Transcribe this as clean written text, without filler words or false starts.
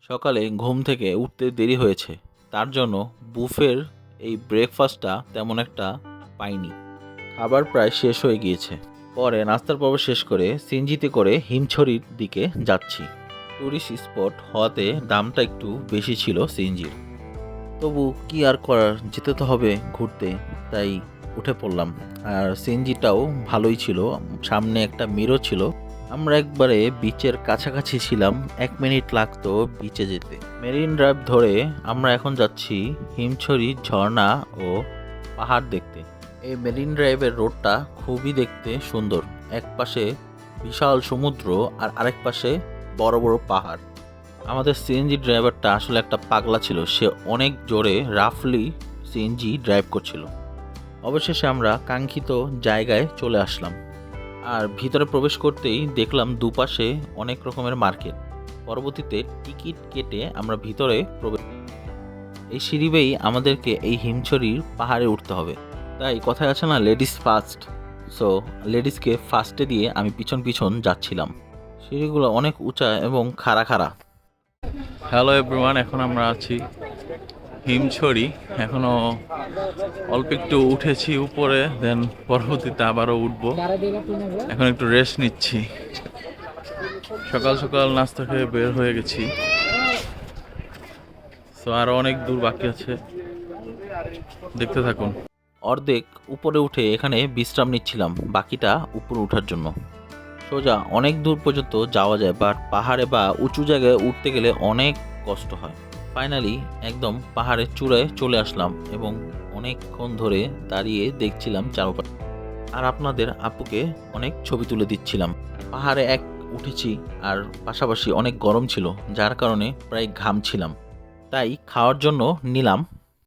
সকালে ঘুম থেকে উঠতে দেরি হয়েছে, তার জন্য বুফের এই ব্রেকফাস্টটা তেমন একটা পাইনি। খাবার প্রায় শেষ হয়ে গিয়েছে। পরে নাস্তার পর্ব শেষ করে সিএনজিতে করে হিমছড়ির দিকে যাচ্ছি। ট্যুরিস্ট স্পট হওয়াতে দামটা একটু বেশি ছিল সিএনজির, তবু কি আর করার, যেতে তো হবে ঘুরতে, তাই উঠে পড়লাম। আর সিএনজিটাও ভালোই ছিল, সামনে একটা মিরর ছিল। আমরা একবারে বিচের কাছাকাছি ছিলাম, 1 মিনিট লাগতো বিচে যেতে। মেরিন ড্রাইভ ধরে আমরা এখন যাচ্ছি হিমছড়ি ঝর্ণা ও পাহাড় দেখতে। এই মেরিন ড্রাইভের রোডটা খুবই দেখতে সুন্দর, এক পাশে বিশাল সমুদ্র আর আরেক পাশে বড় বড় পাহাড়। আমাদের সিএনজি ড্রাইভারটা আসলে একটা পাগলা ছিল, সে অনেক জোরে রাফলি সিএনজি ড্রাইভ করছিল। অবশেষে আমরা কাঙ্ক্ষিত জায়গায় চলে আসলাম, আর ভিতরে প্রবেশ করতেই দেখলাম দুপাশে অনেক রকমের মার্কেট। পরবর্তীতে টিকিট কেটে আমরা ভিতরে প্রবেশ। এই সিঁড়ি বেয়েই আমাদেরকে এই হিমছড়ির পাহাড়ে উঠতে হবে, তাই কথায় আছে না, লেডিস ফার্স্ট। সো লেডিসকে ফার্স্টে দিয়ে আমি পিছন পিছন যাচ্ছিলাম। সিঁড়িগুলো অনেক উঁচা এবং খাড়া খাড়া। হ্যালো এভরিওয়ান, এখন আমরা আছি হিমছড়ি। এখনো অল্প একটু উঠেছি উপরে, দেন পরবর্তীতে আবারও উঠবো। এখন একটু রেস্ট নিচ্ছি। সকাল সকাল নাস্তা খেয়ে বের হয়ে গেছি, তো আরো অনেক দূর বাকি আছে, দেখতে থাকুন। অর্ধেক উপরে উঠে এখানে বিশ্রাম নিচ্ছিলাম, বাকিটা উপরে ওঠার জন্য। সোজা অনেক দূর পর্যন্ত যাওয়া যায়, বাট পাহাড়ে বা উঁচু জায়গায় উঠতে গেলে অনেক কষ্ট হয়। ফাইনালি একদম পাহাড়ের চূড়ায় চলে আসলাম এবং অনেকক্ষণ ধরে দাঁড়িয়ে দেখছিলাম চারপাশে, আর আপনাদের আপুকে অনেক ছবি তুলে দিচ্ছিলাম। পাহাড়ে উঠেছি, আর পাশাপাশি অনেক গরম ছিল, যার কারণে প্রায় ঘামছিলাম। তাই খাওয়ার জন্য নিলাম